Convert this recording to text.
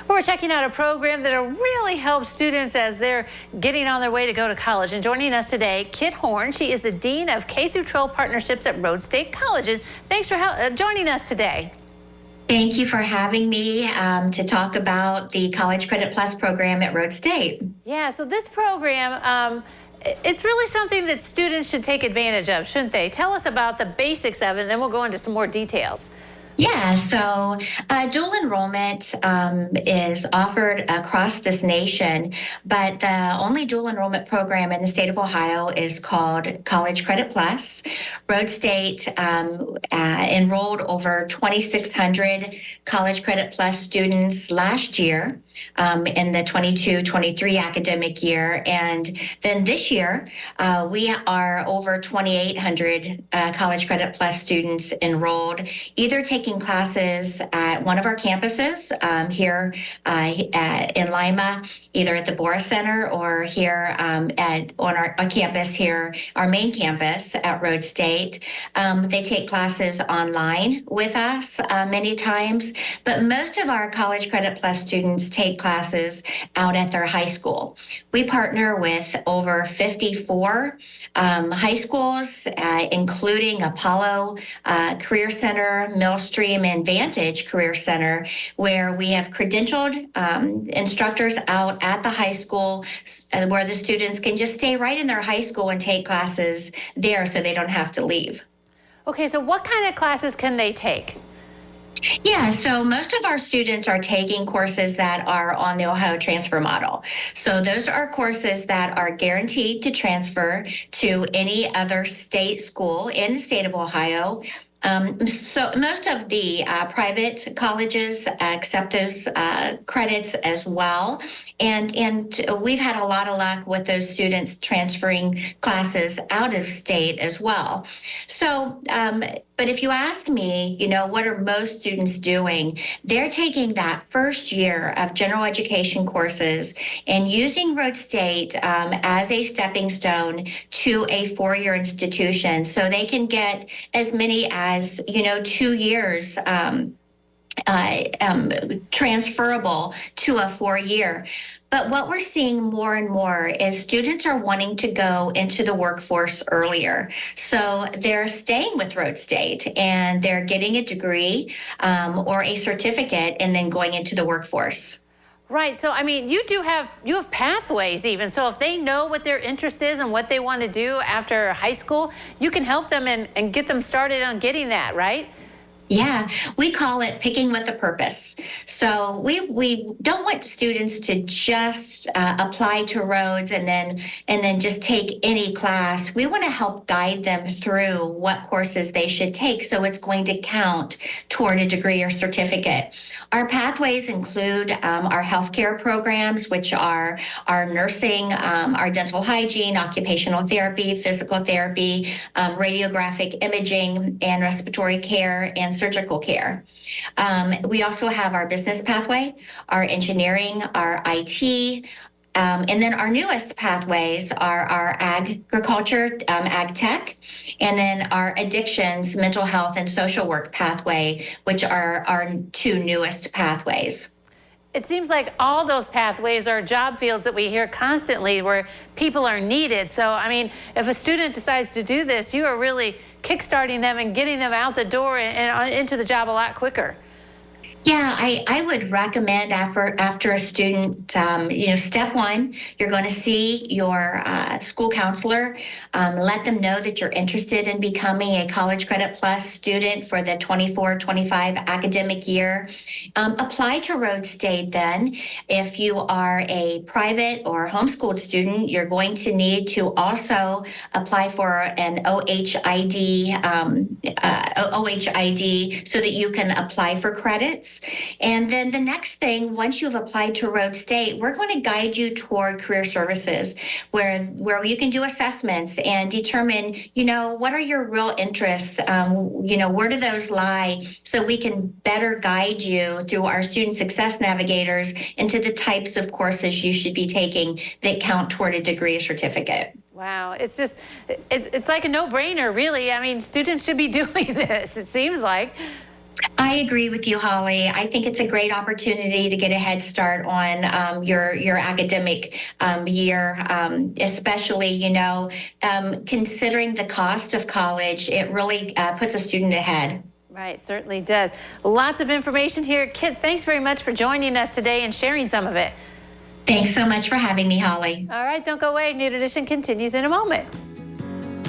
We're checking out a program that'll really help students as they're getting on their way to go to college. And joining us today, Kitt Horn. She is the Dean of K-12 Partnerships at Rhodes State College. And thanks for joining us today. Thank you for having me to talk about the College Credit Plus program at Rhodes State. Yeah, so this program, it's really something that students should take advantage of, shouldn't they? Tell us about the basics of it, and then we'll go into some more details. Yeah, so dual enrollment is offered across this nation, but the only dual enrollment program in the state of Ohio is called College Credit Plus. Rhodes State enrolled over 2,600 College Credit Plus students last year in the 22-23 academic year. And then this year, we are over 2,800 College Credit Plus students enrolled, either taking classes at one of our campuses here in Lima, either at the Bora Center or here on our campus here, our main campus at Rhodes State. They take classes online with us many times, but most of our College Credit Plus students take classes out at their high school. We partner with over 54 high schools, including Apollo Career Center, Millstream, and Vantage Career Center, where we have credentialed instructors out at the high school where the students can just stay right in their high school and take classes there so they don't have to leave. Okay, so what kind of classes can they take? Yeah, so most of our students are taking courses that are on the Ohio transfer model. So those are courses that are guaranteed to transfer to any other state school in the state of Ohio. So most of the private colleges accept those credits as well. And we've had a lot of luck with those students transferring classes out of state as well. So, but if you ask me, what are most students doing? They're taking that first year of general education courses and using Rhodes State as a stepping stone to a four-year institution, so they can get as many as 2 years transferable to a 4-year. But what we're seeing more and more is students are wanting to go into the workforce earlier. So they're staying with Rhodes State and they're getting a degree or a certificate and then going into the workforce. Right. So, I mean, you have pathways even. So if they know what their interest is and what they want to do after high school, you can help them and get them started on getting that, right? Yeah, we call it picking with a purpose. So we don't want students to just apply to Rhodes and then just take any class. We want to help guide them through what courses they should take, so it's going to count toward a degree or certificate. Our pathways include our healthcare programs, which are our nursing, our dental hygiene, occupational therapy, physical therapy, radiographic imaging, and respiratory care and surgical care. We also have our business pathway, our engineering, our IT, and then our newest pathways are our agriculture, ag tech, and then our addictions, mental health, and social work pathway, which are our two newest pathways. It seems like all those pathways are job fields that we hear constantly where people are needed. So, I mean, if a student decides to do this, you are really kickstarting them and getting them out the door and into the job a lot quicker. Yeah, I would recommend after a student, step one, you're going to see your school counselor. Let them know that you're interested in becoming a College Credit Plus student for the 24-25 academic year. Apply to Rhodes State then. If you are a private or homeschooled student, you're going to need to also apply for an OHID so that you can apply for credits. And then the next thing, once you've applied to Rhodes State, we're going to guide you toward career services where you can do assessments and determine, what are your real interests? Where do those lie? So we can better guide you through our student success navigators into the types of courses you should be taking that count toward a degree or certificate. Wow, it's like a no-brainer, really. I mean, students should be doing this, it seems like. I agree with you, Holly. I think it's a great opportunity to get a head start on your academic year, especially, considering the cost of college, it really puts a student ahead. Right, certainly does. Lots of information here. Kitt, thanks very much for joining us today and sharing some of it. Thanks so much for having me, Holly. All right, don't go away. New Edition continues in a moment.